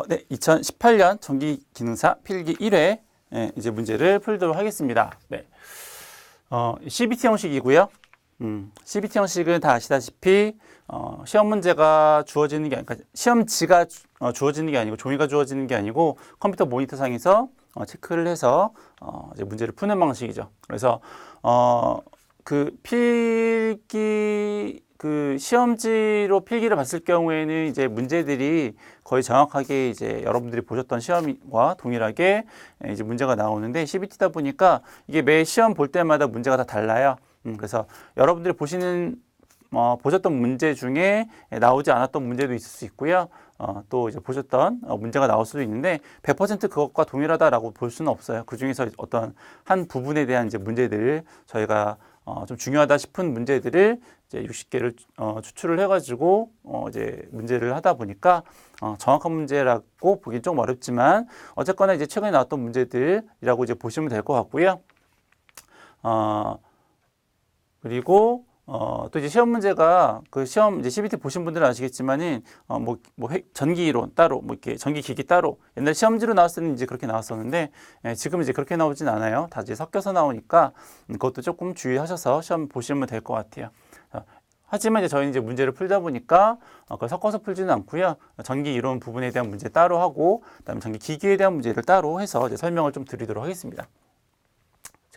네, 2018년 전기기능사 필기 1회 이제 문제를 풀도록 하겠습니다. 네, CBT 형식이고요. CBT 형식은 다 아시다시피 시험 문제가 주어지는 게 그러니까 시험지가 주어지는 게 아니고 종이가 주어지는 게 아니고 컴퓨터 모니터상에서 체크를 해서 이제 문제를 푸는 방식이죠. 그래서 그 필기 그 시험지로 필기를 봤을 경우에는 이제 문제들이 거의 정확하게 이제 여러분들이 보셨던 시험과 동일하게 이제 문제가 나오는데 CBT다 보니까 이게 매 시험 볼 때마다 문제가 다 달라요. 그래서 여러분들이 보셨던 문제 중에 나오지 않았던 문제도 있을 수 있고요. 또 이제 보셨던 문제가 나올 수도 있는데 100% 그것과 동일하다라고 볼 수는 없어요. 그 중에서 어떤 한 부분에 대한 이제 문제들을 저희가 좀 중요하다 싶은 문제들을 이제 60개를 추출을 해가지고 이제 문제를 하다 보니까 정확한 문제라고 보긴 좀 어렵지만 어쨌거나 이제 최근에 나왔던 문제들이라고 이제 보시면 될 것 같고요. 그리고 또 이제 시험 문제가 그 시험 이제 CBT 보신 분들은 아시겠지만은 전기 이론 따로 뭐 이렇게 전기 기기 따로 옛날 시험지로 나왔을 때는 이제 그렇게 나왔었는데 지금 이제 그렇게 나오진 않아요. 다 이제 섞여서 나오니까 그것도 조금 주의하셔서 시험 보시면 될 것 같아요. 하지만 이제 저희는 이제 문제를 풀다 보니까 그걸 섞어서 풀지는 않고요. 전기 이론 부분에 대한 문제 따로 하고 그다음에 전기 기기에 대한 문제를 따로 해서 이제 설명을 좀 드리도록 하겠습니다.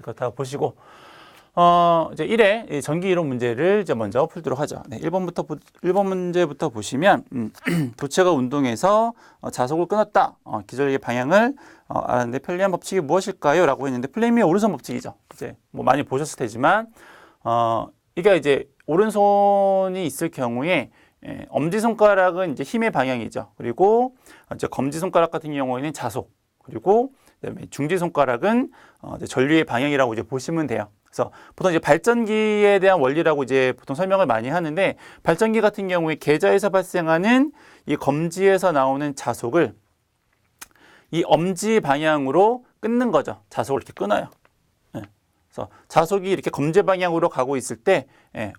그렇다고 보시고 이제 1회 전기 이론 문제를 이제 먼저 풀도록 하죠. 네, 1번 문제부터 보시면 도체가 운동해서 자속을 끊었다. 기절의 방향을 알았는데 편리한 법칙이 무엇일까요? 라고 했는데 플레미의 오른손 법칙이죠. 이제 뭐 많이 보셨을 테지만 이게 이제 오른손이 있을 경우에 엄지손가락은 이제 힘의 방향이죠. 그리고 이제 검지손가락 같은 경우에는 자속, 그리고 그다음에 중지손가락은 이제 전류의 방향이라고 이제 보시면 돼요. 그래서 보통 이제 발전기에 대한 원리라고 이제 보통 설명을 많이 하는데 발전기 같은 경우에 계좌에서 발생하는 이 검지에서 나오는 자속을 이 엄지 방향으로 끊는 거죠. 자속을 이렇게 끊어요. 그래서 자속이 이렇게 검지 방향으로 가고 있을 때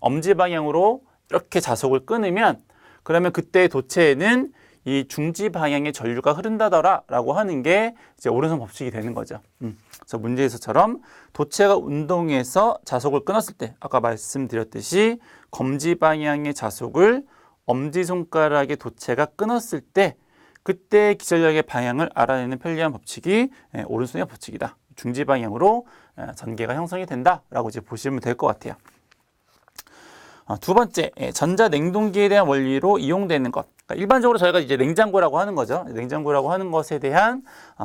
엄지 방향으로 이렇게 자속을 끊으면 그러면 그때 도체에는 이 중지 방향의 전류가 흐른다더라라고 하는 게 이제 오른손 법칙이 되는 거죠. 그래서 문제에서처럼 도체가 운동해서 자속을 끊었을 때 아까 말씀드렸듯이 검지 방향의 자속을 엄지손가락의 도체가 끊었을 때 그때 기절력의 방향을 알아내는 편리한 법칙이 오른손의 법칙이다. 중지 방향으로 전개가 형성이 된다라고 이제 보시면 될 것 같아요. 두 번째, 전자냉동기에 대한 원리로 이용되는 것. 그러니까 일반적으로 저희가 이제 냉장고라고 하는 거죠. 냉장고라고 하는 것에 대한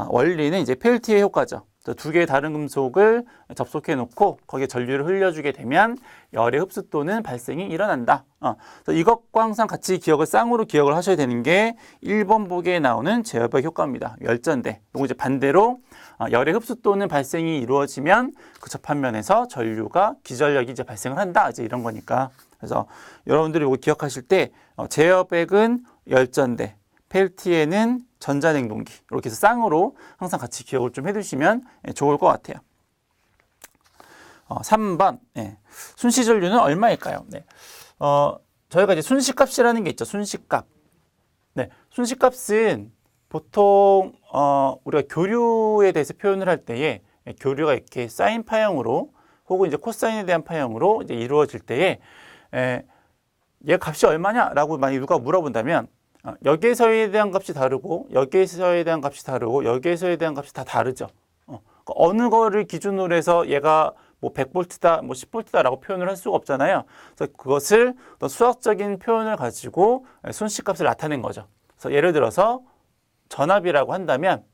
원리는 이제 펠티의 효과죠. 두 개의 다른 금속을 접속해 놓고 거기에 전류를 흘려주게 되면 열의 흡수 또는 발생이 일어난다. 이것과 항상 같이 쌍으로 기억을 하셔야 되는 게 1번 보기에 나오는 제어벽 효과입니다. 열전대. 이거 이제 반대로 열의 흡수 또는 발생이 이루어지면 그 접합면에서 전류가 기절력이 이제 발생을 한다. 이제 이런 거니까. 그래서 여러분들이 이거 기억하실 때 제어백은 열전대, 펠티에는 전자냉동기 이렇게 해서 쌍으로 항상 같이 기억을 좀 해두시면 좋을 것 같아요. 3번 순시전류는 얼마일까요? 네. 저희가 이제 순시값이라는 게 있죠. 순시값. 네, 순시값은 보통 우리가 교류에 대해서 표현을 할 때에 교류가 이렇게 사인 파형으로 혹은 이제 코사인에 대한 파형으로 이제 이루어질 때에 얘 값이 얼마냐라고 만약 누가 물어본다면 여기에서에 대한 값이 다르고 여기에서에 대한 값이 다르고 여기에서에 대한 값이 다 다르죠. 어느 거를 기준으로 해서 얘가 뭐 100V다, 뭐 10V다라고 표현을 할 수가 없잖아요. 그래서 그것을 어떤 수학적인 표현을 가지고 순시값을 나타낸 거죠. 그래서 예를 들어서 전압이라고 한다면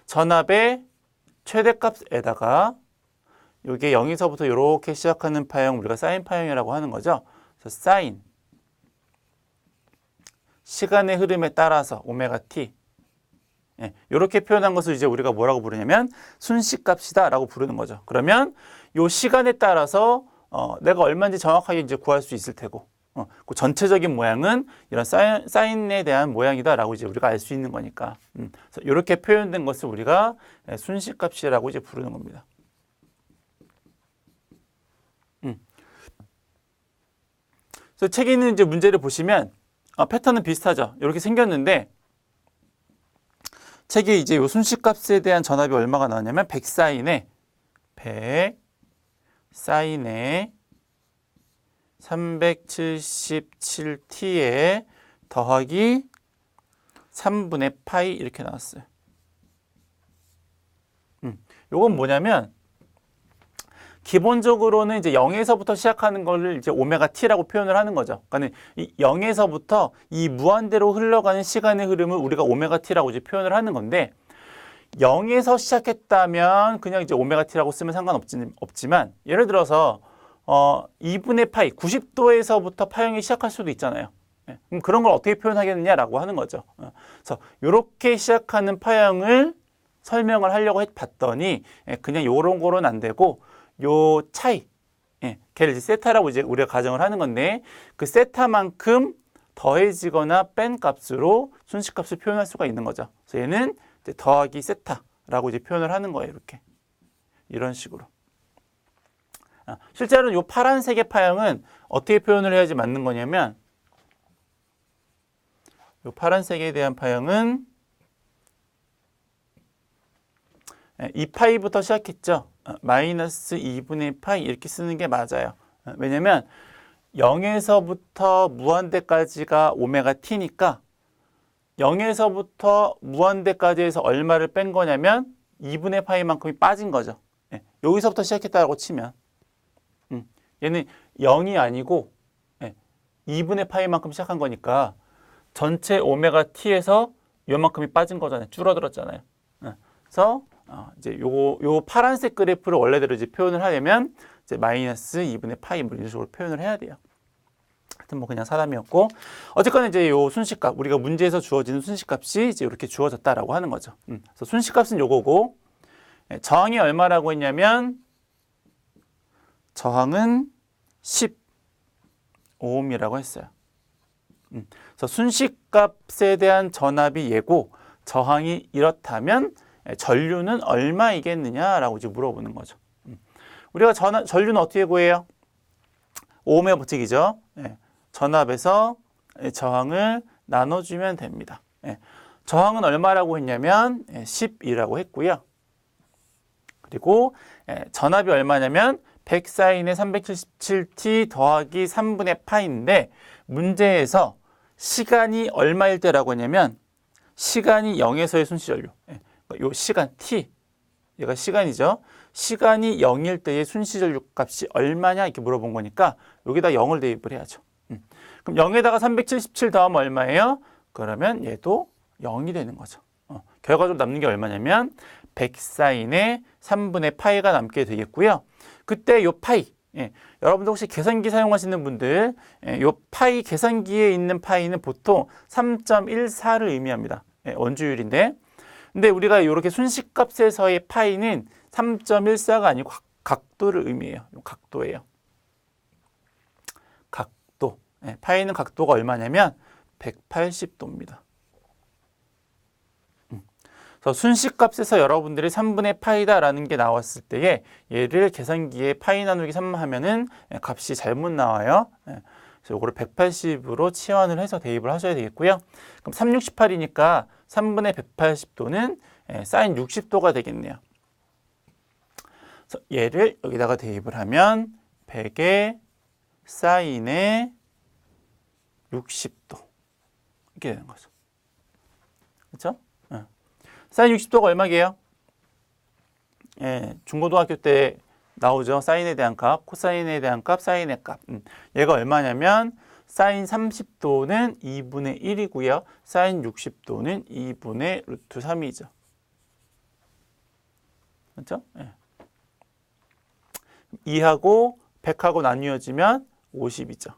전압의 최대값에다가 이게 0에서부터 이렇게 시작하는 파형 우리가 사인 파형이라고 하는 거죠. 그래서 사인 시간의 흐름에 따라서 오메가 t 이렇게 표현한 것을 이제 우리가 뭐라고 부르냐면 순시값이다라고 부르는 거죠. 그러면 이 시간에 따라서 내가 얼마인지 정확하게 이제 구할 수 있을 테고 그 전체적인 모양은 이런 사인에 대한 모양이다라고 이제 우리가 알 수 있는 거니까 그래서 이렇게 표현된 것을 우리가 순시값이라고 이제 부르는 겁니다. 그래서 책에 있는 이제 문제를 보시면 패턴은 비슷하죠. 이렇게 생겼는데 책에 이제 요 순식값에 대한 전압이 얼마가 나왔냐면 100사인에 377t에 더하기 3분의 파이 이렇게 나왔어요. 요건 뭐냐면 기본적으로는 이제 0에서부터 시작하는 거를 이제 오메가 t라고 표현을 하는 거죠. 그러니까 이 0에서부터 이 무한대로 흘러가는 시간의 흐름을 우리가 오메가 t라고 이제 표현을 하는 건데 0에서 시작했다면 그냥 이제 오메가 t라고 쓰면 상관없지만 예를 들어서 2분의 파이 90도에서부터 파형이 시작할 수도 있잖아요. 그럼 그런 걸 어떻게 표현하겠느냐라고 하는 거죠. 그래서 이렇게 시작하는 파형을 설명을 하려고 봤더니 그냥 요런 거로는 안 되고 요 차이, 걔를 이제 세타라고 이제 우리가 가정을 하는 건데 그 세타만큼 더해지거나 뺀 값으로 순식값을 표현할 수가 있는 거죠. 그래서 얘는 이제 더하기 세타라고 이제 표현을 하는 거예요. 이렇게 이런 식으로. 실제로는 요 파란색의 파형은 어떻게 표현을 해야지 맞는 거냐면 요 파란색에 대한 파형은 2파이부터 시작했죠. 마이너스 2분의 파이 이렇게 쓰는 게 맞아요. 왜냐면 0에서부터 무한대까지가 오메가 t니까 0에서부터 무한대까지 해서 얼마를 뺀 거냐면 2분의 파이만큼이 빠진 거죠. 여기서부터 시작했다고 치면 얘는 0이 아니고 2분의 파이만큼 시작한 거니까 전체 오메가 t에서 요만큼이 빠진 거잖아요. 줄어들었잖아요. 그래서 이제 요 파란색 그래프를 원래대로 이제 표현을 하려면 이제 마이너스 2분의 파이 뭐 이런 식으로 표현을 해야 돼요. 하여튼 뭐 그냥 사람이었고 어쨌거나 이제 요 순식값 우리가 문제에서 주어지는 순식값이 이제 이렇게 주어졌다라고 하는 거죠. 그래서 순식값은 요거고 저항이 얼마라고 했냐면 저항은 10ohm이라고 했어요. 그래서 순식값에 대한 전압이 얘고 저항이 이렇다면 전류는 얼마이겠느냐라고 이제 물어보는 거죠. 우리가 전류는 어떻게 구해요? 오음의 법칙이죠. 전압에서 저항을 나눠주면 됩니다. 저항은 얼마라고 했냐면 10이라고 했고요. 그리고 전압이 얼마냐면 100사인에 377t 더하기 3분의 파인데 문제에서 시간이 얼마일 때라고 했냐면 시간이 0에서의 순시전류. 요 시간 t 얘가 시간이죠. 시간이 0일 때의 순시전류 값이 얼마냐 이렇게 물어본 거니까 여기다 0을 대입을 해야죠. 그럼 0에다가 377 더하면 얼마예요? 그러면 얘도 0이 되는 거죠. 결과적으로 남는 게 얼마냐면 100사인에 3분의 파이가 남게 되겠고요. 그때 요 파이, 여러분들 혹시 계산기 사용하시는 분들 요 파이 계산기에 있는 파이는 보통 3.14를 의미합니다. 원주율인데 근데 우리가 이렇게 순식값에서의 파이는 3.14가 아니고 각도를 의미해요. 각도예요. 각도. 파이는 각도가 얼마냐면 180도입니다. 그래서 순식값에서 여러분들이 3분의 파이다라는 게 나왔을 때에 얘를 계산기에 파이 나누기 3 하면은 값이 잘못 나와요. 그래서 이거를 180으로 치환을 해서 대입을 하셔야 되겠고요. 그럼 368이니까 3분의 180도는 사인 60도가 되겠네요. 그래서 얘를 여기다가 대입을 하면 100에 사인에 60도 이렇게 되는 거죠. 그렇죠? 사인 60도가 얼마게요? 중고등학교 때 나오죠. 사인에 대한 값, 코사인에 대한 값, 사인의 값. 얘가 얼마냐면 사인 30도는 2분의 1이고요. 사인 60도는 2분의 루트 3이죠. 그렇죠? 2하고 100하고 나뉘어지면 50이죠.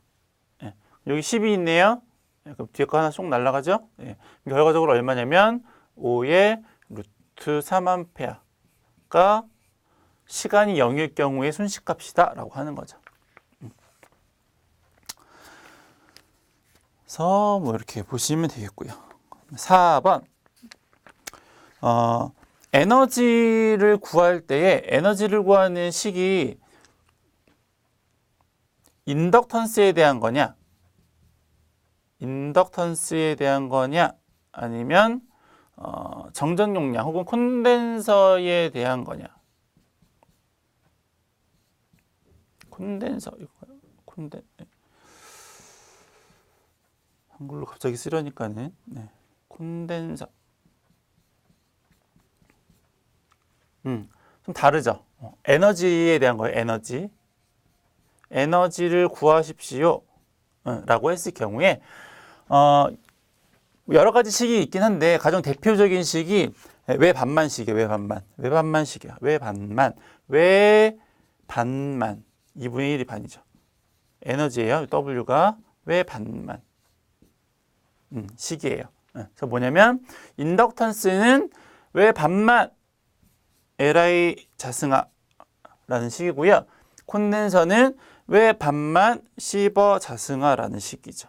여기 10이 있네요. 그럼 뒤에 거 하나 쏙 날아가죠? 결과적으로 얼마냐면 5의 루트 3A가 시간이 0일 경우의 순식값이다 라고 하는 거죠. 그래서 뭐 이렇게 보시면 되겠고요. 4번 에너지를 구할 때에 에너지를 구하는 식이 인덕턴스에 대한 거냐 아니면 정전 용량 혹은 콘덴서에 대한 거냐? 콘덴서 이거요? 한글로 갑자기 쓰려니까는 콘덴서. 좀 다르죠. 에너지에 대한 거예요. 에너지를 구하십시오. 라고 했을 경우에 여러 가지 식이 있긴 한데 가장 대표적인 식이 왜 반만식이에요. 왜 반만 2분의 1이 반이죠. 에너지예요. W가 왜 반만 식이에요. 그래서 뭐냐면 인덕턴스는 왜 반만 Li 자승하라는 식이고요. 콘덴서는 왜 반만 시버 자승하라는 식이죠.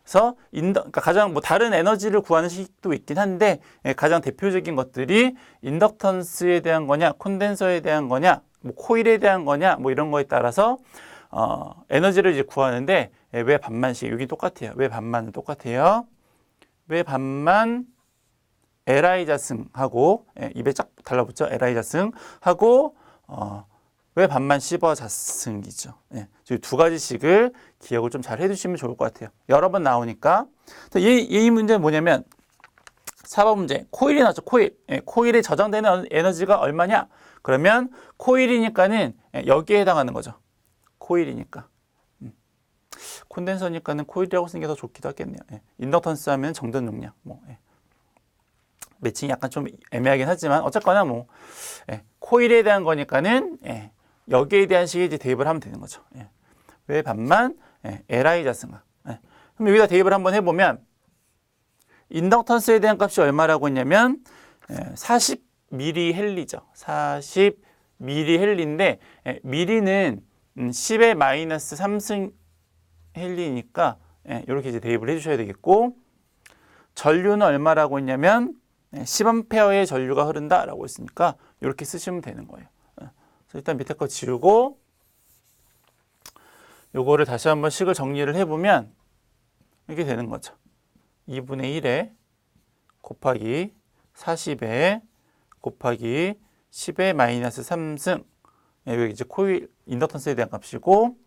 그래서 그러니까 가장 다른 에너지를 구하는 식도 있긴 한데 가장 대표적인 것들이 인덕턴스에 대한 거냐, 콘덴서에 대한 거냐, 코일에 대한 거냐, 이런 거에 따라서 에너지를 이제 구하는데 왜 반만식 여기 똑같아요. 왜 반만은 똑같아요. 왜 반만 Li 자승하고 입에 쫙 달라붙죠. Li 자승하고 왜 반만 시버 자승이죠. 두 가지씩을 기억을 좀 잘 해두시면 좋을 것 같아요. 여러 번 나오니까. 이 문제는 뭐냐면 4번 문제 코일이 나왔죠. 코일에 저장되는 에너지가 얼마냐? 그러면 코일이니까는 여기에 해당하는 거죠. 코일이니까. 콘덴서니까는 코일이라고 쓰는 게 더 좋기도 하겠네요. 인덕턴스 하면 정전 용량. 매칭이 약간 좀 애매하긴 하지만 어쨌거나 코일에 대한 거니까는 여기에 대한 식에 이제 대입을 하면 되는 거죠. 왜 반만 Li 자승하. 그럼 여기다 대입을 한번 해보면 인덕턴스에 대한 값이 얼마라고 했냐면 40mH죠. 40mH인데 미리는 10의 마이너스 3승 헬리니까 이렇게 이제 대입을 해주셔야 되겠고 전류는 얼마라고 했냐면 10A의 전류가 흐른다라고 했으니까 이렇게 쓰시면 되는 거예요. 그래서 일단 밑에 거 지우고 요거를 다시 한번 식을 정리를 해보면 이렇게 되는 거죠. 2분의 1에 곱하기 40에 곱하기 10의 마이너스 3승 여기 이제 코일 인덕턴스에 대한 값이고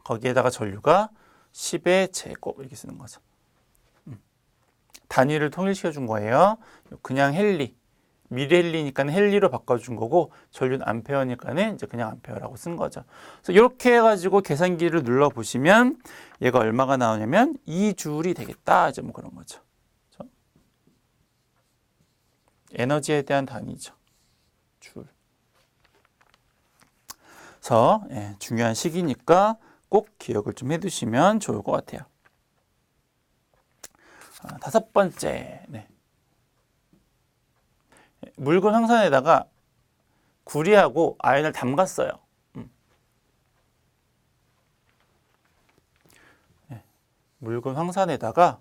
거기에다가 전류가 10의 제곱 이렇게 쓰는 거죠. 단위를 통일시켜 준 거예요. 그냥 헬리, 미리헬리니까 헬리로 바꿔준 거고 전류는 암페어니까는 이제 그냥 암페어라고 쓴 거죠. 그래서 이렇게 해가지고 계산기를 눌러 보시면 얘가 얼마가 나오냐면 2줄이 되겠다. 이제 그런 거죠. 그렇죠? 에너지에 대한 단위죠. 줄. 그래서 중요한 식이니까 꼭 기억을 좀 해두시면 좋을 것 같아요. 5번째. 묽은 황산에다가 구리하고 아연을 담갔어요. 묽은 황산에다가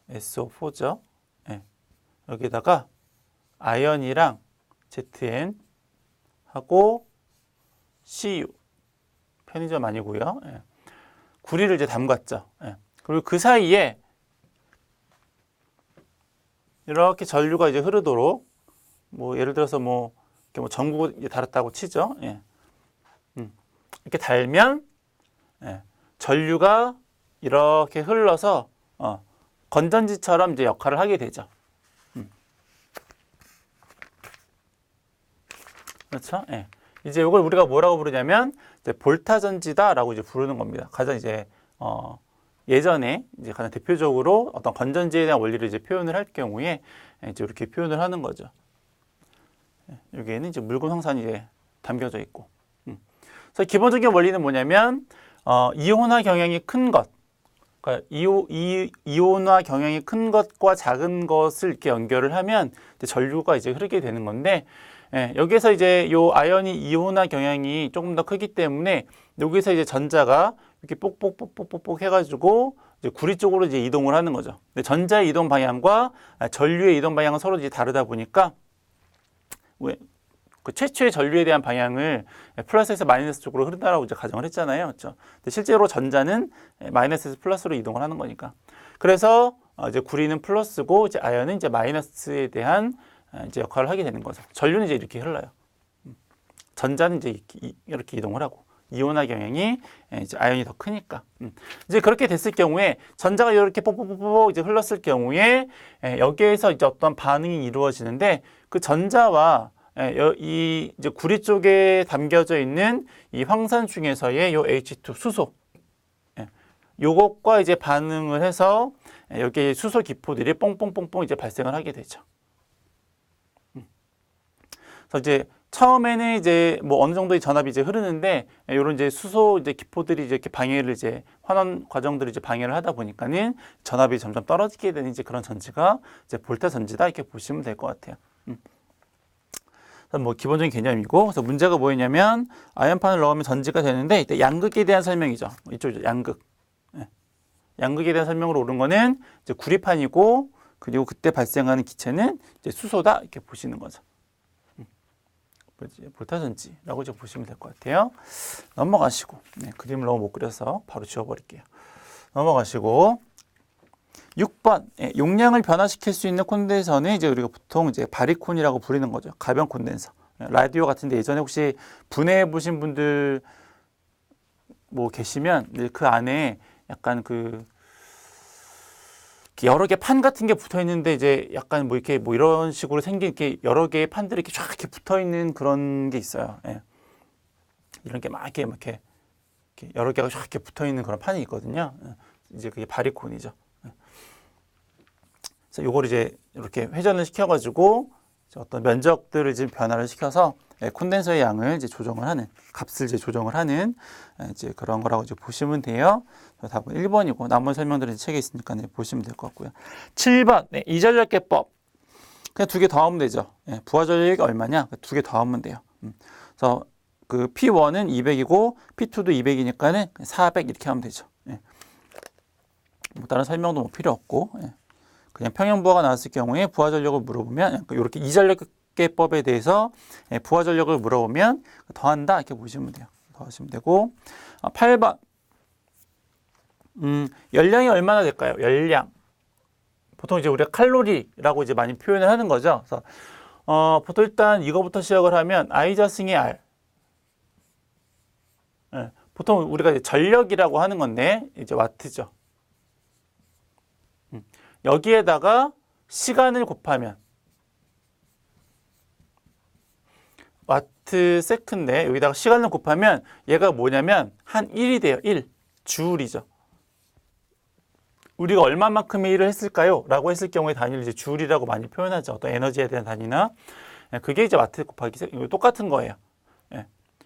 SO4죠. 여기다가 아연이랑 ZN 하고 CU 편의점 아니고요. 구리를 이제 담갔죠. 그리고 그 사이에 이렇게 전류가 이제 흐르도록 예를 들어서 이렇게 전구를 달았다고 치죠. 이렇게 달면 전류가 이렇게 흘러서 건전지처럼 이제 역할을 하게 되죠. 그렇죠? 이제 이걸 우리가 뭐라고 부르냐면 이제 볼타 전지다라고 이제 부르는 겁니다. 가장 이제 예전에 이제 가장 대표적으로 어떤 건전지에 대한 원리를 이제 표현을 할 경우에 이제 이렇게 표현을 하는 거죠. 여기에는 이제 묽은 황산이 이제 담겨져 있고. 그래서 기본적인 원리는 뭐냐면 이온화 경향이 큰 것, 그러니까 이온화 경향이 큰 것과 작은 것을 이렇게 연결을 하면 이제 전류가 이제 흐르게 되는 건데. 여기에서 이제 요 아연이 이온화 경향이 조금 더 크기 때문에 여기서 이제 전자가 이렇게 뽁뽁뽁뽁뽁 해가지고 이제 구리 쪽으로 이제 이동을 하는 거죠. 근데 전자의 이동 방향과 전류의 이동 방향은 서로 이제 다르다 보니까 그 최초의 전류에 대한 방향을 플러스에서 마이너스 쪽으로 흐른다라고 이제 가정을 했잖아요. 그렇죠? 근데 실제로 전자는 마이너스에서 플러스로 이동을 하는 거니까. 그래서 이제 구리는 플러스고 이제 아연은 이제 마이너스에 대한 이제 역할을 하게 되는 거죠. 전류는 이제 이렇게 흘러요. 전자는 이제 이렇게 이동을 하고 이온화 경향이 이제 아연이 더 크니까. 이제 그렇게 됐을 경우에 전자가 이렇게 뽀뽀뽀뽀 이제 흘렀을 경우에 여기에서 이제 어떤 반응이 이루어지는데 그 전자와 이 이제 구리 쪽에 담겨져 있는 이 황산 중에서의 요 H2 수소 요것과 이제 반응을 해서 여기에 수소 기포들이 뽕뽕뽕뽕 이제 발생을 하게 되죠. 그래서 이제 처음에는 이제 뭐 어느 정도의 전압이 이제 흐르는데 이런 이제 수소 이제 기포들이 이제 이렇게 방해를 이제 환원 과정들이 이제 방해를 하다 보니까는 전압이 점점 떨어지게 되는 이제 그런 전지가 이제 볼타 전지다 이렇게 보시면 될 것 같아요. 뭐 기본적인 개념이고, 그래서 문제가 뭐였냐면 아연판을 넣으면 전지가 되는데 이때 양극에 대한 설명이죠. 이쪽이죠. 양극. 양극에 대한 설명으로 오른 거는 이제 구리판이고, 그리고 그때 발생하는 기체는 이제 수소다 이렇게 보시는 거죠. 볼타전지라고 이제 보시면 될 것 같아요. 넘어가시고, 그림을 너무 못 그려서 바로 지워버릴게요. 넘어가시고 6번 용량을 변화시킬 수 있는 콘덴서는 이제 우리가 보통 이제 바리콘이라고 부르는 거죠. 가변 콘덴서. 라디오 같은데 예전에 혹시 분해해 보신 분들 뭐 계시면 그 안에 약간 그 여러 개 판 같은 게 붙어 있는데 이제 약간 뭐 이렇게 뭐 이런 식으로 생긴 이렇게 여러 개의 판들이 이렇게 쫙 이렇게 붙어 있는 그런 게 있어요. 이런 게 막 이렇게 여러 개가 쫙 이렇게 붙어 있는 그런 판이 있거든요. 이제 그게 바리콘이죠. 그래서 요걸 이제 이렇게 회전을 시켜가지고 어떤 면적들을 이제 변화를 시켜서 콘덴서의 양을 이제 조정을 하는, 값을 이제 조정을 하는 이제 그런 거라고 이제 보시면 돼요. 답은 1번이고 나머지 설명들은 책에 있으니까 보시면 될 것 같고요. 7번 이전력계법. 그냥 두 개 더하면 되죠. 부하전력이 얼마냐? 두 개 더하면 돼요. 그래서 그 P1은 200이고 P2도 200이니까는 400 이렇게 하면 되죠. 뭐 다른 설명도 뭐 필요 없고. 그냥 평형부하가 나왔을 경우에 부하전력을 물어보면 이렇게 이전력계법에 대해서 부하전력을 물어보면 더한다 이렇게 보시면 돼요. 더하시면 되고 8번 열량이 얼마나 될까요? 열량 보통 이제 우리가 칼로리라고 이제 많이 표현을 하는 거죠. 그래서 보통 일단 이거부터 시작을 하면 I 자승의 R 보통 우리가 이제 전력이라고 하는 건데 이제 와트죠. 여기에다가 시간을 곱하면 와트 세컨드에 여기다가 시간을 곱하면 얘가 뭐냐면 한 1이 돼요. 1. 주울이죠. 우리가 얼마만큼의 일을 했을까요? 라고 했을 경우에 단위를 이제 주울이라고 많이 표현하죠. 어떤 에너지에 대한 단위나. 그게 이제 와트 곱하기 이거 똑같은 거예요.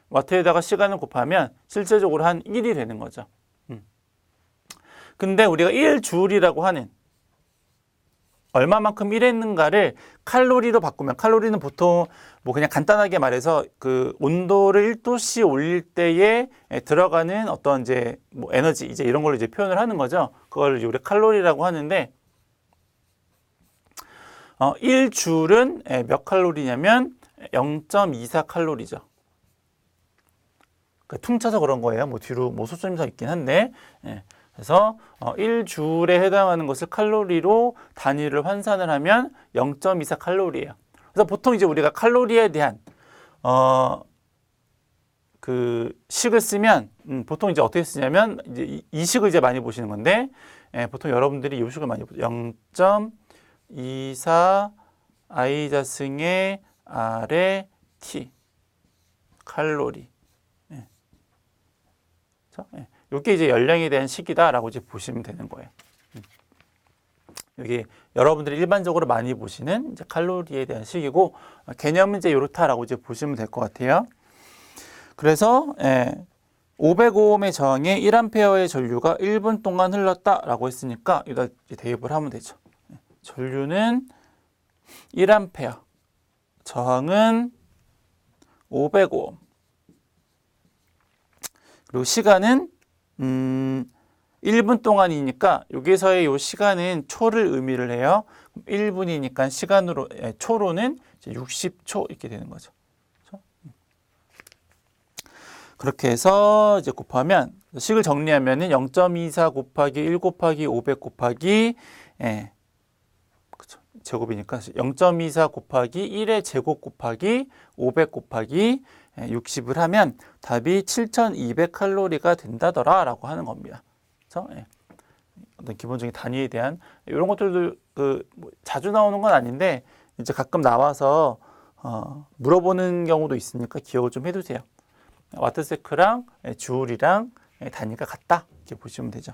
와트에다가 시간을 곱하면 실제적으로 한 1이 되는 거죠. 근데 우리가 1주울이라고 하는 얼마만큼 일했는가를 칼로리로 바꾸면 칼로리는 보통 뭐 그냥 간단하게 말해서 그 온도를 1도씨 올릴 때에 들어가는 어떤 이제 뭐 에너지 이제 이런 걸로 이제 표현을 하는 거죠. 그걸 이제 우리 칼로리라고 하는데 1줄은 몇 칼로리냐면 0.24 칼로리죠. 퉁쳐서 그런 거예요. 뭐 뒤로 뭐 소수점이 있긴 한데 그래서 1줄에 해당하는 것을 칼로리로 단위를 환산을 하면 0.24 칼로리예요. 그래서 보통 이제 우리가 칼로리에 대한 그 식을 쓰면 보통 이제 어떻게 쓰냐면 이제 이 식을 이제 많이 보시는 건데 보통 여러분들이 이 식을 많이 보죠. 0.24 I 자승의 R의 T 칼로리. 이게 이제 열량에 대한 식이다라고 이제 보시면 되는 거예요. 여기 여러분들이 일반적으로 많이 보시는 이제 칼로리에 대한 식이고 개념은 이제 이렇다라고 이제 보시면 될 것 같아요. 그래서 500오음의 저항에 1A의 전류가 1분 동안 흘렀다라고 했으니까 여기다 대입을 하면 되죠. 전류는 1A, 저항은 500오hm. 그리고 시간은 1분 동안이니까 여기서의 이 시간은 초를 의미를 해요. 1분이니까 시간으로 초로는 이제 60초 이렇게 되는 거죠. 그렇죠? 그렇게 해서 이제 곱하면 식을 정리하면은 0.24 곱하기 1 곱하기 500 곱하기 그쵸. 제곱이니까 0.24 곱하기 1의 제곱 곱하기 500 곱하기 60을 하면 답이 7,200칼로리가 된다더라 라고 하는 겁니다. 그래서 어떤 기본적인 단위에 대한 이런 것들도 뭐 자주 나오는 건 아닌데 이제 가끔 나와서 물어보는 경우도 있으니까 기억을 좀 해두세요. 와트세크랑 주울이랑 단위가 같다 이렇게 보시면 되죠.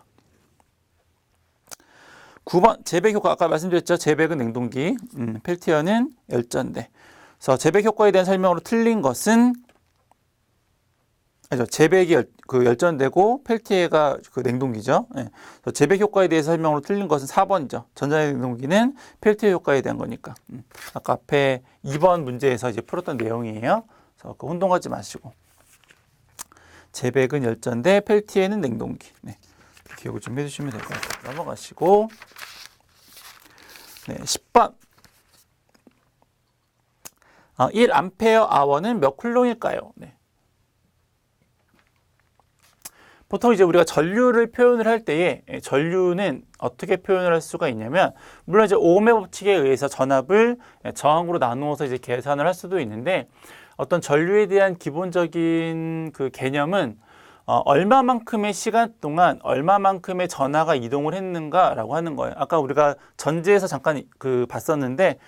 9번 재백 효과 아까 말씀드렸죠. 재백은 냉동기, 펠티어는 열전대. 그래서 재백 효과에 대한 설명으로 틀린 것은 아니죠. 재백이 열전대고 펠티어가 그 냉동기죠. 예. 재백 효과에 대해서 설명으로 틀린 것은 4번이죠. 전자냉동기는 펠티어 효과에 대한 거니까. 아까 앞에 2번 문제에서 이제 풀었던 내용이에요. 그래서 그 혼동하지 마시고. 재백은 열전대, 펠티어는 냉동기. 네. 기억을 좀 해주시면 될 것 같아요. 넘어가시고 10번 1A 몇 쿨롱일까요? 네. 보통 이제 우리가 전류를 표현을 할 때에 전류는 어떻게 표현을 할 수가 있냐면 물론 이제 오음의 법칙에 의해서 전압을 저항으로 나누어서 이제 계산을 할 수도 있는데 어떤 전류에 대한 기본적인 그 개념은 얼마만큼의 시간 동안 얼마만큼의 전하가 이동을 했는가라고 하는 거예요. 아까 우리가 전지에서 잠깐 봤었는데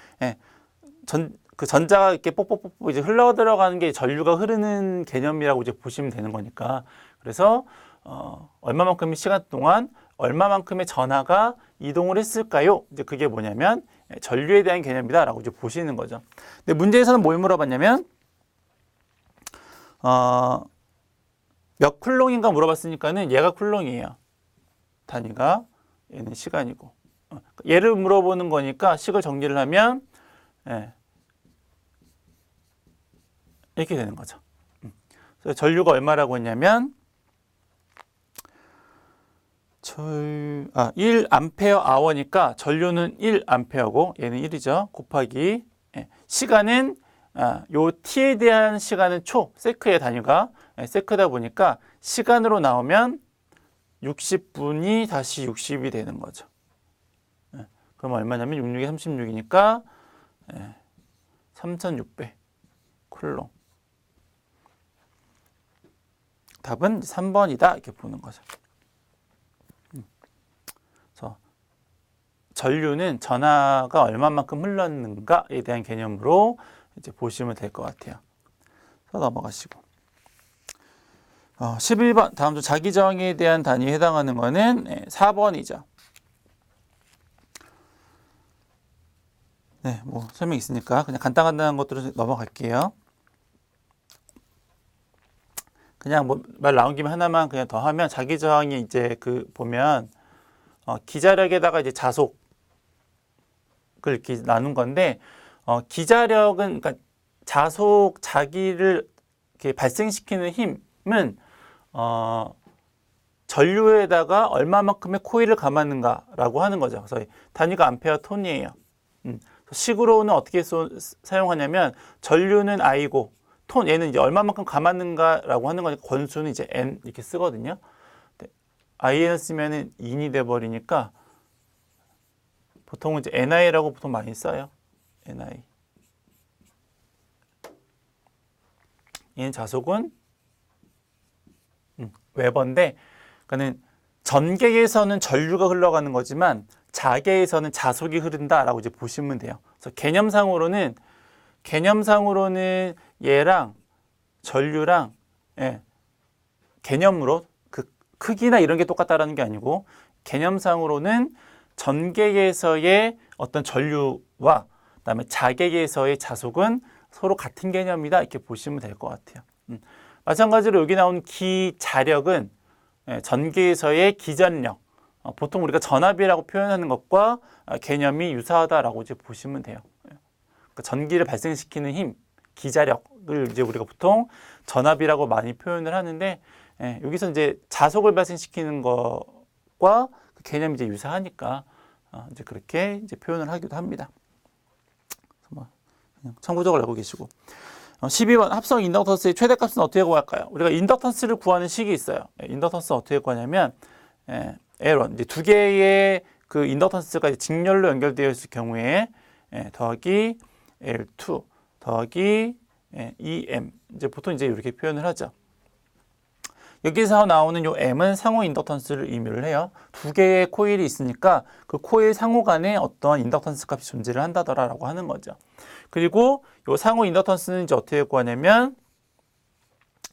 그 전자가 이렇게 뽁뽁뽁 이제 흘러 들어가는 게 전류가 흐르는 개념이라고 이제 보시면 되는 거니까 그래서 얼마만큼의 시간 동안 얼마만큼의 전하가 이동을 했을까요? 이제 그게 뭐냐면 전류에 대한 개념이다라고 이제 보시는 거죠. 근데 문제에서는 뭘 물어봤냐면 몇 쿨롱인가 물어봤으니까는 얘가 쿨롱이에요. 단위가 얘는 시간이고 얘를 물어보는 거니까 식을 정리를 하면 이렇게 되는 거죠. 그래서 전류가 얼마라고 했냐면 1A 전류는 1A고 얘는 1이죠. 곱하기 시간은 요 t에 대한 시간은 세크의 단위가 세크다 보니까 시간으로 나오면 60분이 다시 60이 되는 거죠. 그럼 얼마냐면 66이 36이니까 3600 쿨롱. 답은 3번이다 이렇게 보는 거죠. 그래서 전류는 전하가 얼마만큼 흘렀는가에 대한 개념으로 이제 보시면 될 것 같아요. 그래서 넘어가시고 11번 다음 주 자기 저항에 대한 단위에 해당하는 거는 4번이죠. 네, 뭐 설명 있으니까 그냥 간단한 것들을 넘어갈게요. 그냥 뭐 말 나온 김에 하나만 그냥 더 하면 자기 저항이 이제 보면 기자력에다가 이제 자속을 이렇게 나눈 건데 기자력은 그러니까 자기를 이렇게 발생시키는 힘은 전류에다가 얼마만큼의 코일을 감았는가라고 하는 거죠. 그래서 단위가 암페어 톤이에요. 식으로는 어떻게 사용하냐면 전류는 I고 톤 얘는 이제 얼마만큼 감았는가라고 하는 거니까 권수는 이제 N 이렇게 쓰거든요. IN을 쓰면은 2인이 돼 버리니까 보통은 이제 NI라고 보통 많이 써요. NI. 얘는 자속은 웨버인데, 그러니까는 전개에서는 전류가 흘러가는 거지만 자개에서는 자속이 흐른다라고 이제 보시면 돼요. 그래서 개념상으로는 얘랑 전류랑 개념으로 그 크기나 이런 게 똑같다라는 게 아니고 개념상으로는 전개에서의 어떤 전류와 그다음에 자개에서의 자속은 서로 같은 개념이다 이렇게 보시면 될 것 같아요. 마찬가지로 여기 나온 기자력은 전기에서의 기전력, 보통 우리가 전압이라고 표현하는 것과 개념이 유사하다라고 이제 보시면 돼요. 그러니까 전기를 발생시키는 힘, 기자력을 이제 우리가 보통 전압이라고 많이 표현을 하는데 여기서 이제 자속을 발생시키는 것과 그 개념이 이제 유사하니까 이제 그렇게 이제 표현을 하기도 합니다. 그래서 뭐 그냥 참고적으로 알고 계시고. 12번 합성 인덕턴스의 최대값은 어떻게 구할까요? 우리가 인덕턴스를 구하는 식이 있어요. 인덕턴스 어떻게 구하냐면 L1 이제 두 개의 그 인덕턴스가 직렬로 연결되어 있을 경우에 더하기 L2 더하기 EM 이제 보통 이제 이렇게 표현을 하죠. 여기서 나오는 요 M은 상호 인덕턴스를 의미를 해요. 두 개의 코일이 있으니까 그 코일 상호 간에 어떠한 인덕턴스 값이 존재를 한다더라라고 하는 거죠. 그리고 요 상호 인덕턴스는 이제 어떻게 구하냐면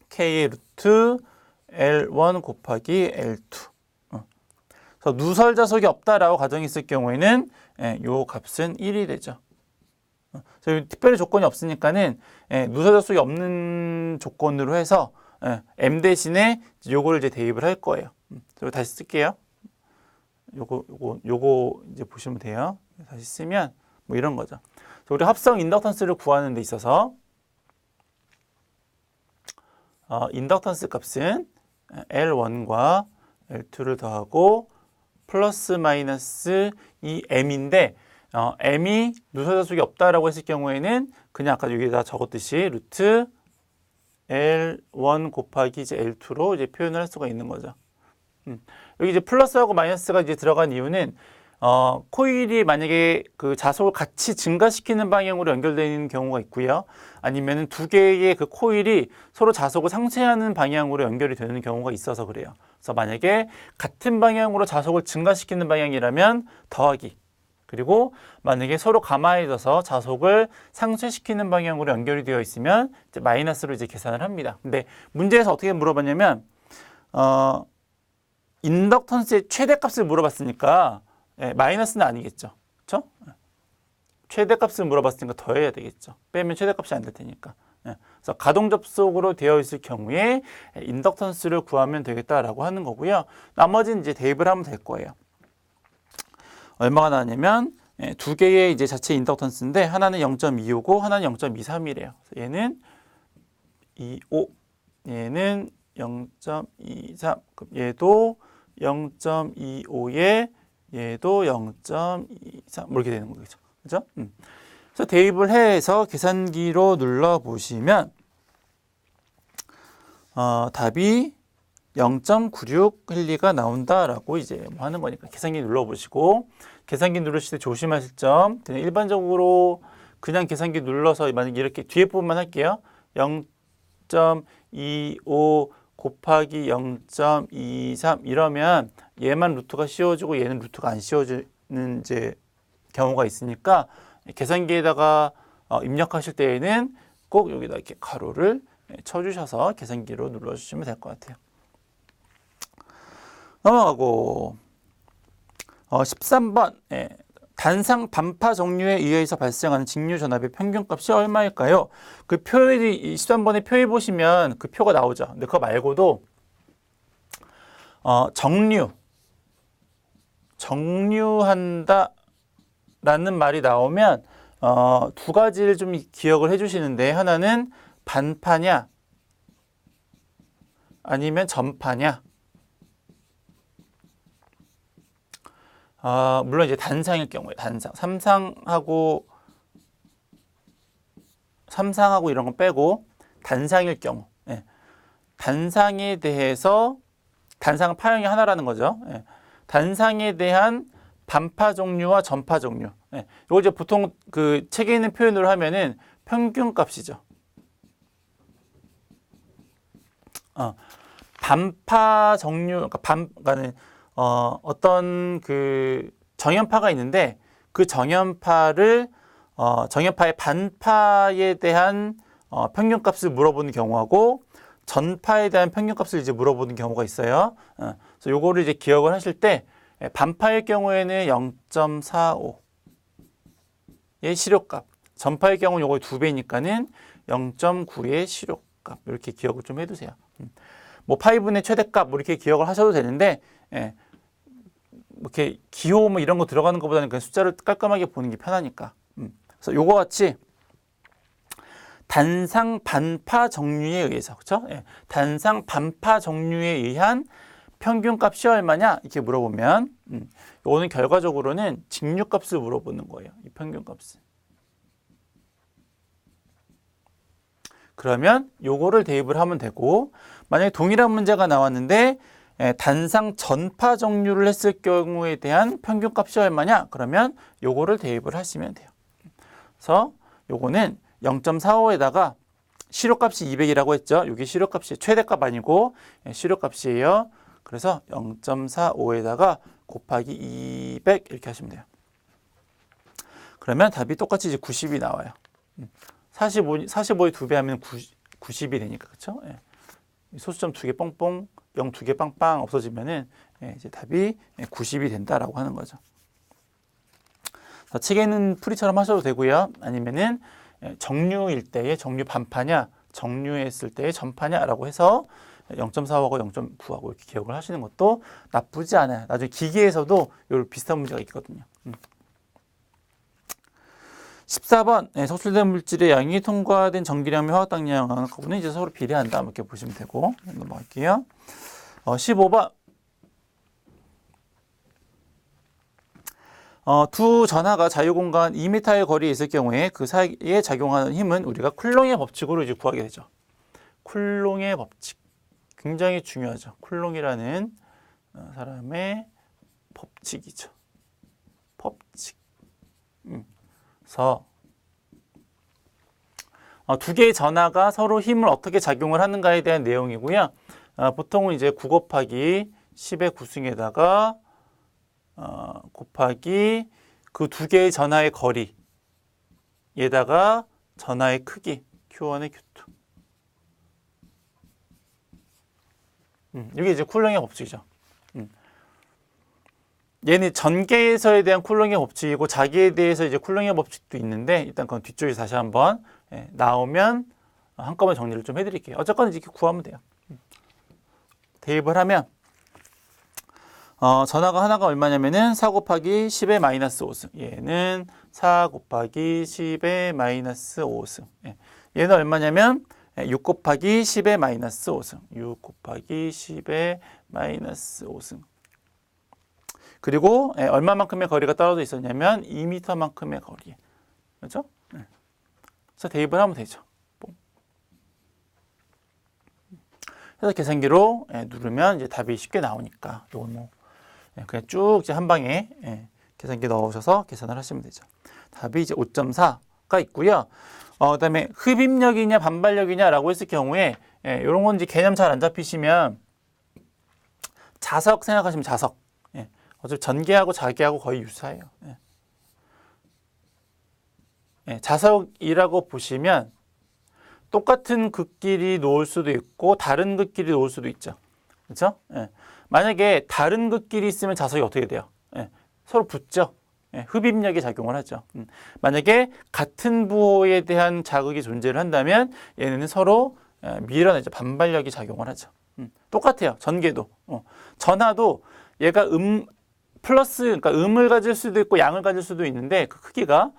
K의 루트 L1 곱하기 L2. 그래서 누설 자속이 없다라고 가정이 있을 경우에는 요 값은 1이 되죠. 특별히 조건이 없으니까는 누설 자속이 없는 조건으로 해서 M 대신에 요거를 이제 대입을 할 거예요. 그리고 다시 쓸게요. 요거 이제 보시면 돼요. 다시 쓰면 뭐 이런 거죠. 우리 합성 인덕턴스를 구하는 데 있어서 인덕턴스 값은 L1과 L2를 더하고 플러스 마이너스 이 M인데 M이 누설 자속이 없다라고 했을 경우에는 그냥 아까 여기다 적었듯이 루트 L1 곱하기 이제 L2로 이제 표현을 할 수가 있는 거죠. 여기 이제 플러스하고 마이너스가 이제 들어간 이유는 코일이 만약에 그 자속을 같이 증가시키는 방향으로 연결되는 경우가 있고요. 아니면은 두 개의 그 코일이 서로 자속을 상쇄하는 방향으로 연결이 되는 경우가 있어서 그래요. 그래서 만약에 같은 방향으로 자속을 증가시키는 방향이라면 더하기. 그리고 만약에 서로 가마해져서 자속을 상쇄시키는 방향으로 연결이 되어 있으면 이제 마이너스로 이제 계산을 합니다. 근데 문제에서 어떻게 물어봤냐면 인덕턴스의 최대값을 물어봤으니까 마이너스는 아니겠죠. 그렇죠? 최대값을 물어봤으니까 더해야 되겠죠. 빼면 최대값이 안 될 테니까. 그래서 가동 접속으로 되어 있을 경우에 인덕턴스를 구하면 되겠다라고 하는 거고요. 나머지는 이제 대입을 하면 될 거예요. 얼마가 나왔냐면 두 개의 이제 자체 인덕턴스인데 하나는 0.255, 하나는 0.23이래요. 얘는 25, 얘는 0.23, 얘도 0.25에 얘도 0.23 이렇게 되는 거겠죠. 그죠? 그래서 대입을 해서 계산기로 눌러 보시면 답이 0.96헬리가 나온다라고 이제 뭐 하는 거니까 계산기 눌러보시고 계산기 누르실 때 조심하실 점 그냥 일반적으로 그냥 계산기 눌러서 만약에 이렇게 뒤에 부분만 할게요. 0.25 곱하기 0.23 이러면 얘만 루트가 씌워지고 얘는 루트가 안 씌워지는 이제 경우가 있으니까 계산기에다가 입력하실 때에는 꼭 여기다 이렇게 가로를 쳐주셔서 계산기로 눌러주시면 될 것 같아요. 넘어가고 13번 단상 반파 종류에 의해서 발생하는 직류 전압의 평균값이 얼마일까요? 그 표에 13번에 표에 보시면 그 표가 나오죠. 근데 그거 말고도 정류한다 라는 말이 나오면 두 가지를 좀 기억을 해주시는데 하나는 반파냐 아니면 전파냐. 물론 이제 단상일 경우에 삼상하고 이런 거 빼고 단상일 경우 단상에 대해서 단상은 파형이 하나라는 거죠. 단상에 대한 반파 종류와 전파 종류. 이거 이제 보통 그 책에 있는 표현으로 하면은 평균값이죠. 반파 종류, 그러니까는 어떤 그 정연파가 있는데 그 정연파의 반파에 대한 평균값을 물어보는 경우하고 전파에 대한 평균값을 이제 물어보는 경우가 있어요. 그래서 요거를 이제 기억을 하실 때 반파의 경우에는 0.45의 실효값, 전파의 경우는 요거 2배니까는 0.9의 실효값 이렇게 기억을 좀 해두세요. 뭐 파이분의 최대값 뭐 이렇게 기억을 하셔도 되는데 이렇게 기호 뭐 이런 거 들어가는 것보다는 그냥 숫자를 깔끔하게 보는 게 편하니까. 그래서 요거 같이 단상 반파 정류에 의해서 그렇죠? 단상 반파 정류에 의한 평균값이 얼마냐 이렇게 물어보면 요거는 결과적으로는 직류값을 물어보는 거예요. 이 평균값을. 그러면 요거를 대입을 하면 되고, 만약에 동일한 문제가 나왔는데 단상 전파 정류를 했을 경우에 대한 평균값이 얼마냐? 그러면 요거를 대입을 하시면 돼요. 그래서 요거는 0.45에다가 실효값이 200이라고 했죠. 여기 실효값이 최대값 아니고 실효값이에요. 그래서 0.45에다가 곱하기 200 이렇게 하시면 돼요. 그러면 답이 똑같이 이제 90이 나와요. 45에 2배 하면 90이 되니까, 그렇죠? 예. 소수점 2개 뻥뻥, 0 2개 빵빵 없어지면은 이제 답이 90이 된다라고 하는 거죠. 책에 있는 풀이처럼 하셔도 되고요. 아니면은 정류일 때의 정류 반파냐, 정류했을 때의 전파냐라고 해서 0.45하고 0.9하고 이렇게 기억을 하시는 것도 나쁘지 않아요. 나중에 기계에서도 요 비슷한 문제가 있거든요. 14번 석출된 물질의 양이 통과된 전기량 및 화학당량하고는 이제 서로 비례한다 이렇게 보시면 되고, 넘어갈게요. 15번 두 전하가 자유공간 2m의 거리에 있을 경우에 그 사이에 작용하는 힘은 우리가 쿨롱의 법칙으로 이제 구하게 되죠. 쿨롱의 법칙 굉장히 중요하죠. 쿨롱이라는 사람의 법칙이죠. 법칙. 그래서 두 개의 전하가 서로 힘을 어떻게 작용을 하는가에 대한 내용이고요. 보통은 이제 9 곱하기 10의 구승에다가 곱하기 그 두 개의 전하의 거리에다가 전하의 크기 Q1의 Q2. 이게 이제 쿨롱의 법칙이죠. 얘는 전개에서에 대한 쿨롱의 법칙이고 자기에 대해서 이제 쿨롱의 법칙도 있는데 일단 그건 뒤쪽에 다시 한번 나오면 한꺼번에 정리를 좀 해드릴게요. 어쨌건 이렇게 구하면 돼요. 대입을 하면 전하가 하나가 얼마냐면은 4 곱하기 10의 마이너스 5승. 얘는 4 곱하기 10의 마이너스 5승. 얘는 얼마냐면 6 곱하기 10의 마이너스 5승. 6 곱하기 10의 마이너스 5승. 그리고 얼마만큼의 거리가 떨어져 있었냐면 2m만큼의 거리. 그렇죠? 그래서 대입을 하면 되죠. 그래서 계산기로 누르면 이제 답이 쉽게 나오니까 요건 뭐 그냥 쭉 이제 한 방에 계산기 넣으셔서 계산을 하시면 되죠. 답이 이제 5.4가 있고요. 그다음에 흡입력이냐 반발력이냐라고 했을 경우에 이런 건 이제 개념 잘 안 잡히시면 자석 생각하시면 자석. 어차피 전기하고 자기하고 거의 유사해요. 자석이라고 보시면 똑같은 극끼리 놓을 수도 있고 다른 극끼리 놓을 수도 있죠. 그렇죠? 만약에 다른 극끼리 있으면 자석이 어떻게 돼요? 서로 붙죠. 흡입력이 작용을 하죠. 만약에 같은 부호에 대한 자극이 존재를 한다면 얘네는 서로 밀어내죠. 반발력이 작용을 하죠. 똑같아요. 전개도. 전하도 얘가 플러스, 그러니까 음을 가질 수도 있고 양을 가질 수도 있는데 그 크기가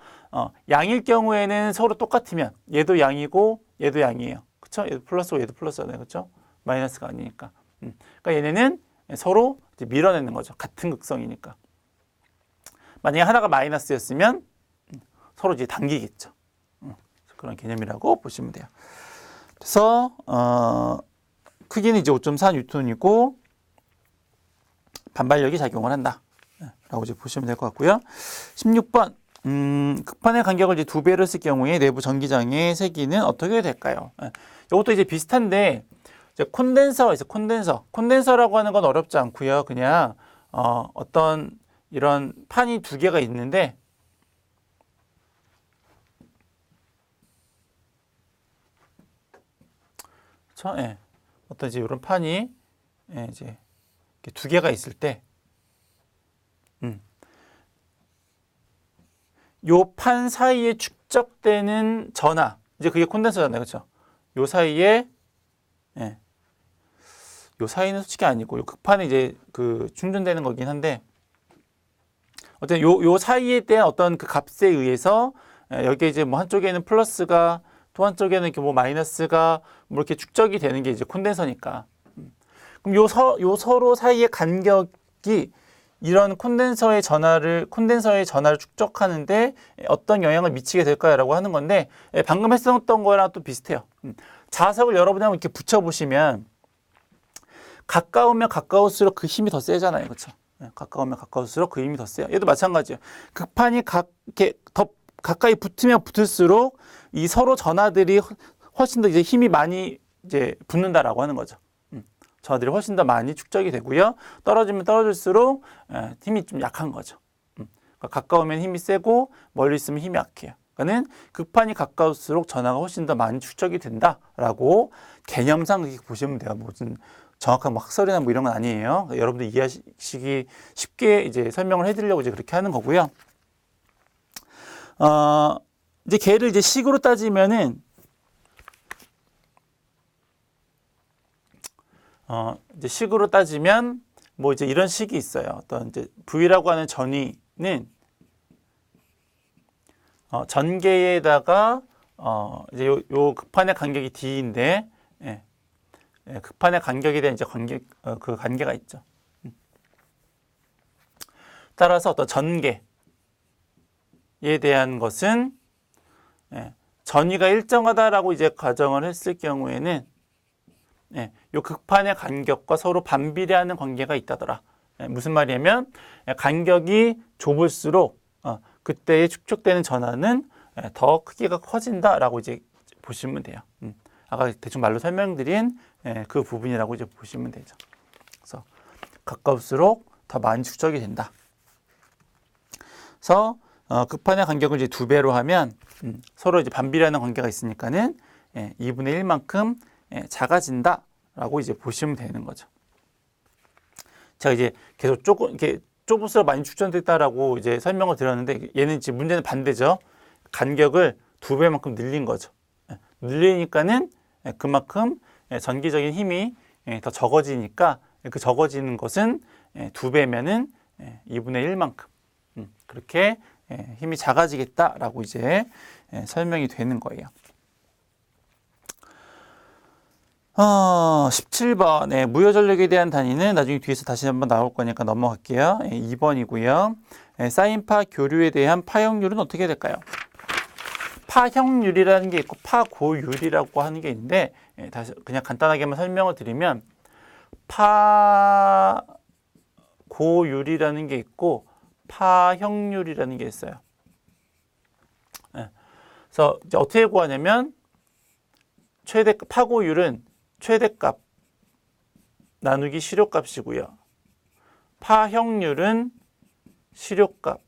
양일 경우에는 서로 똑같으면 얘도 양이고 얘도 양이에요. 그렇죠? 얘도 플러스고 얘도 플러스잖아요. 그렇죠? 마이너스가 아니니까. 그러니까 얘네는 서로 이제 밀어내는 거죠. 같은 극성이니까. 만약에 하나가 마이너스였으면 서로 이제 당기겠죠. 그런 개념이라고 보시면 돼요. 그래서 크기는 이제 5.4 뉴턴이고 반발력이 작용을 한다. 라고 이제 보시면 될 것 같고요. 16번. 극판의 간격을 이제 2배로 했을 경우에 내부 전기장의 세기는 어떻게 될까요? 이것도 이제 비슷한데, 이제 콘덴서가 있어요. 콘덴서라고 하는 건 어렵지 않고요. 그냥, 어떤 이런 판이 2개가 있는데, 그렇죠? 어떤 이제 이런 판이, 이제 2개가 있을 때, 요 판 사이에 축적되는 전하, 이제 그게 콘덴서잖아요, 그렇죠? 요 사이에, 요 사이는 솔직히 아니고, 요 극판에 이제 그 충전되는 거긴 한데, 어쨌든 요 사이에 대한 어떤 그 값에 의해서 여기에 이제 뭐 한쪽에는 플러스가 또 한쪽에는 이렇게 뭐 마이너스가 뭐 이렇게 축적이 되는 게 이제 콘덴서니까. 그럼 요 서로 사이의 간격이 이런 콘덴서의 전하를 축적하는데 어떤 영향을 미치게 될까요라고 하는 건데, 방금 했었던 거랑 또 비슷해요. 자석을 여러분이 한번 이렇게 붙여보시면 가까우면 가까울수록 그 힘이 더 세잖아요, 그렇죠? 가까우면 가까울수록 그 힘이 더 세요. 얘도 마찬가지예요. 극판이 이렇게 더 가까이 붙으면 붙을수록 이 서로 전하들이 훨씬 더 이제 힘이 많이 이제 붙는다라고 하는 거죠. 전하들이 훨씬 더 많이 축적이 되고요. 떨어지면 떨어질수록 힘이 좀 약한 거죠. 그러니까 가까우면 힘이 세고 멀리 있으면 힘이 약해요. 그러니까는 극판이 가까울수록 전하가 훨씬 더 많이 축적이 된다라고 개념상 그렇게 보시면 돼요. 무슨 정확한 뭐 학설이나 뭐 이런 건 아니에요. 그러니까 여러분들 이해하시기 쉽게 이제 설명을 해드리려고 이제 그렇게 하는 거고요. 이제 걔를 이제 식으로 따지면은 이제 식으로 따지면 뭐 이제 이런 식이 있어요. 어떤 이제 V라고 하는 전위는 전개에다가 이제 요 극판의 간격이 D인데, 극판의 간격에 대한 이제 그 관계가 있죠. 따라서 어떤 전개에 대한 것은 전위가 일정하다라고 이제 가정을 했을 경우에는 요 극판의 간격과 서로 반비례하는 관계가 있다더라. 무슨 말이냐면 간격이 좁을수록 그때에 축적되는 전하는 더 크기가 커진다라고 이제 보시면 돼요. 아까 대충 말로 설명드린 그 부분이라고 이제 보시면 되죠. 그래서 가까울수록 더 많이 축적이 된다. 그래서 극판의 간격을 이제 2배로 하면 서로 이제 반비례하는 관계가 있으니까는 2분의 1만큼 작아진다라고 이제 보시면 되는 거죠. 제가 이제 계속 조금 이렇게 좁을수록 많이 축적됐다라고 이제 설명을 드렸는데, 얘는 지금 문제는 반대죠. 간격을 2배만큼 늘린 거죠. 늘리니까는 그만큼 전기적인 힘이 더 적어지니까, 그 적어지는 것은 2배면은 2분의 1만큼 그렇게 힘이 작아지겠다라고 이제 설명이 되는 거예요. 17번 무효전력에 대한 단위는 나중에 뒤에서 다시 한번 나올 거니까 넘어갈게요. 2번이고요. 사인파 교류에 대한 파형률은 어떻게 될까요? 파형률이라는 게 있고 파고율이라고 하는 게 있는데, 다시 그냥 간단하게만 설명을 드리면 파고율이라는 게 있고 파형률이라는 게 있어요. 그래서 이제 어떻게 구하냐면 파고율은 최대값 나누기 실효값이고요. 파형률은 실효값의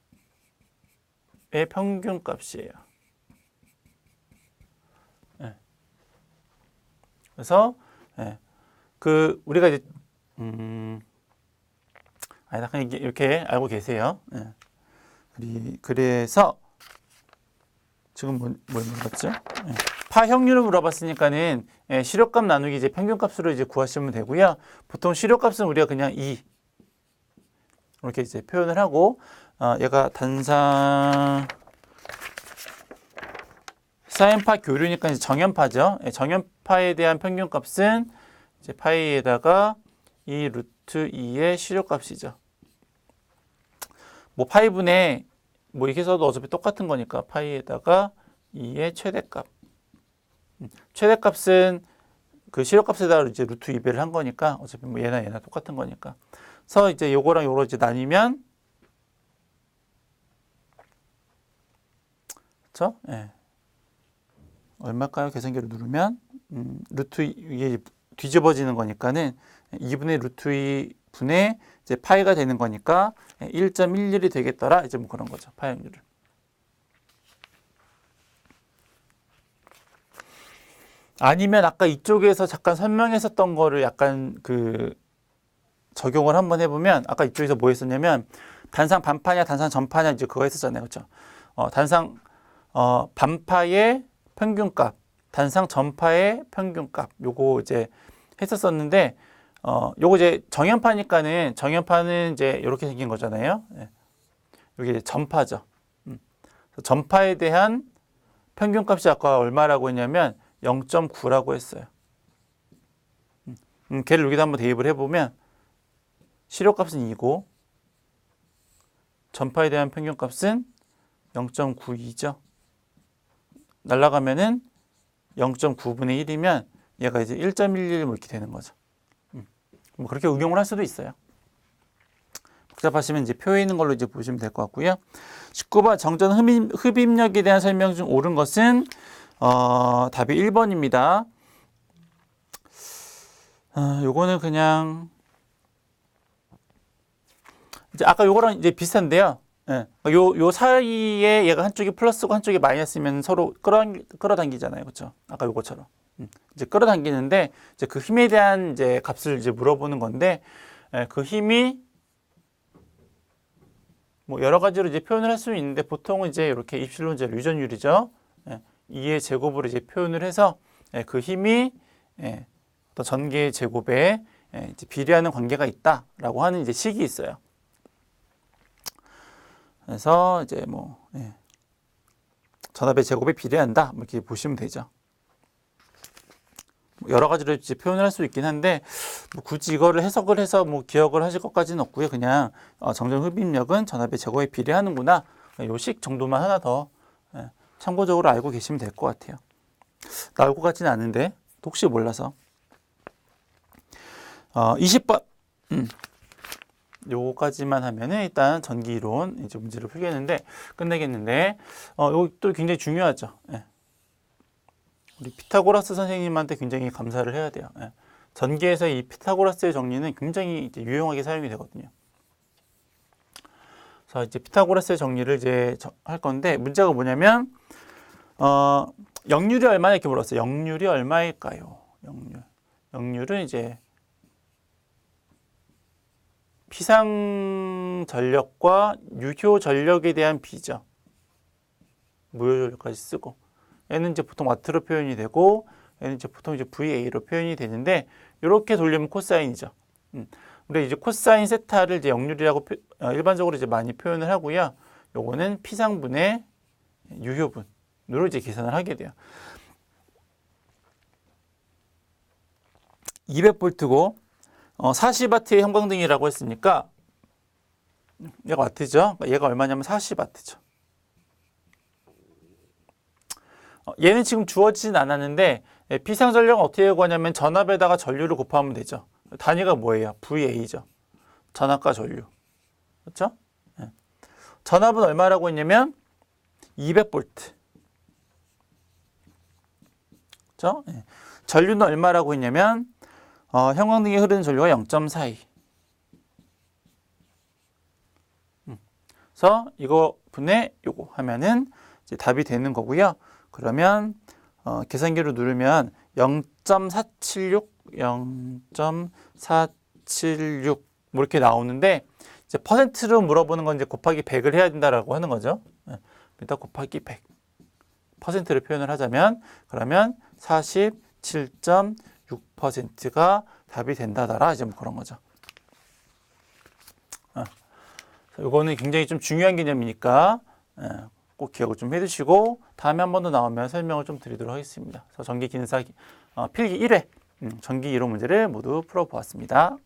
평균값이에요. 그래서 그 우리가 이제 아니다, 그냥 이렇게 알고 계세요. 그래서 지금 뭘 물어봤죠? 파형률을 물어봤으니까는 실효값 나누기 이제 평균값으로 이제 구하시면 되고요. 보통 실효값은 우리가 그냥 2 이렇게 이제 표현을 하고, 얘가 단상 사인파 교류니까 이제 정연파죠. 정연파에 대한 평균값은 이제 파이에다가 2 루트 2의 실효값이죠. 뭐 파이분의 뭐 이렇게 써도 어차피 똑같은 거니까 파이에다가 2의 최대값. 최대값은 그 실효값에다가 이제 루트 2배를 한 거니까 어차피 뭐 얘나 똑같은 거니까. 그래서 이제 요거랑 요거 이제 나뉘면, 그렇죠? 얼마일까요? 계산기를 누르면 루트 2에 뒤집어지는 거니까는 2분의 루트 2분의 이제 파이가 되는 거니까 1.11이 되겠더라. 이제 뭐 그런 거죠. 파형률을. 아니면 아까 이쪽에서 잠깐 설명했었던 거를 약간 그 적용을 한번 해보면, 아까 이쪽에서 뭐 했었냐면 단상 반파냐 단상 전파냐 이제 그거 했었잖아요. 그렇죠? 단상 반파의 평균값, 단상 전파의 평균값, 요거 이제 했었었는데, 요거 이제 정연파는 이제 이렇게 생긴 거잖아요. 여기 이제 전파죠. 전파에 대한 평균값이 아까 얼마라고 했냐면 0.9라고 했어요. 걔를 여기다 한번 대입을 해보면 실효값은 2고 전파에 대한 평균값은 0.92죠. 날아가면은 0.9분의 1이면 얘가 이제 1.11 뭐 이렇게 되는 거죠. 뭐 그렇게 응용을 할 수도 있어요. 복잡하시면 이제 표에 있는 걸로 이제 보시면 될 것 같고요. 19번 정전 흡입력에 대한 설명 중 옳은 것은 답이 1번입니다. 요거는 그냥 이제 아까 요거랑 이제 비슷한데요. 예. 요 사이에 얘가 한쪽이 플러스고 한쪽이 마이너스면 서로 끌어당기잖아요. 그렇죠? 아까 요거처럼. 이제 끌어당기는데 이제 그 힘에 대한 이제 값을 이제 물어보는 건데 그 힘이 뭐 여러 가지로 이제 표현을 할 수 있는데 보통은 이제 이렇게 입실론 제로 유전율이죠. 2의 제곱으로 이제 표현을 해서 그 힘이 어떤 전개의 제곱에 이제 비례하는 관계가 있다라고 하는 이제 식이 있어요. 그래서 이제 뭐 전압의 제곱에 비례한다 이렇게 보시면 되죠. 여러 가지로 이제 표현을 할 수 있긴 한데 뭐 굳이 이거를 해석을 해서 뭐 기억을 하실 것까지는 없고요. 그냥 정전 흡입력은 전압의 제곱에 비례하는구나. 요 식 정도만 하나 더 참고적으로 알고 계시면 될 것 같아요. 나올 것 같지는 않은데 혹시 몰라서. 20번. 요거까지만 하면은 일단 전기 이론 이제 문제를 풀겠는데 끝내겠는데 요것도 굉장히 중요하죠. 우리 피타고라스 선생님한테 굉장히 감사를 해야 돼요. 전기에서 이 피타고라스의 정리는 굉장히 이제 유용하게 사용이 되거든요. 그래서 이제 피타고라스의 정리를 이제 할 건데 문제가 뭐냐면 역률이 얼마나 이렇게 물었어요. 역률이 얼마일까요? 역률은 이제 피상 전력과 유효 전력에 대한 비죠. 무효 전력까지 쓰고 얘는 이제 보통 와트로 표현이 되고 얘는 이제 보통 이제 VA로 표현이 되는데 이렇게 돌리면 코사인이죠. 우리 이제 코사인 세타를 이제 역률이라고 일반적으로 이제 많이 표현을 하고요. 요거는 피상분의 유효분으로 이제 계산을 하게 돼요. 200V고 40W의 형광등이라고 했으니까 얘가 와트죠. 얘가 얼마냐면 40W죠. 얘는 지금 주어지진 않았는데 피상전력은 어떻게 구하냐면 전압에다가 전류를 곱하면 되죠. 단위가 뭐예요? VA죠. 전압과 전류. 그렇죠? 전압은 얼마라고 했냐면 200V. 그렇죠? 전류는 얼마라고 했냐면 형광등에 흐르는 전류가 0.42. 그래서 이거 분의 요거 하면은 이제 답이 되는 거고요. 그러면 계산기로 누르면 0.476 뭐 이렇게 나오는데 이제 퍼센트로 물어보는 건 이제 곱하기 100을 해야 된다라고 하는 거죠. 일단 곱하기 100. 퍼센트를 표현을 하자면 그러면 47.6%가 답이 된다더라. 이제 뭐 그런 거죠. 이거는 굉장히 좀 중요한 개념이니까 꼭 기억을 좀 해두시고 다음에 한 번 더 나오면 설명을 좀 드리도록 하겠습니다. 그래서 전기 기능사 필기 1회 전기 이론 문제를 모두 풀어보았습니다.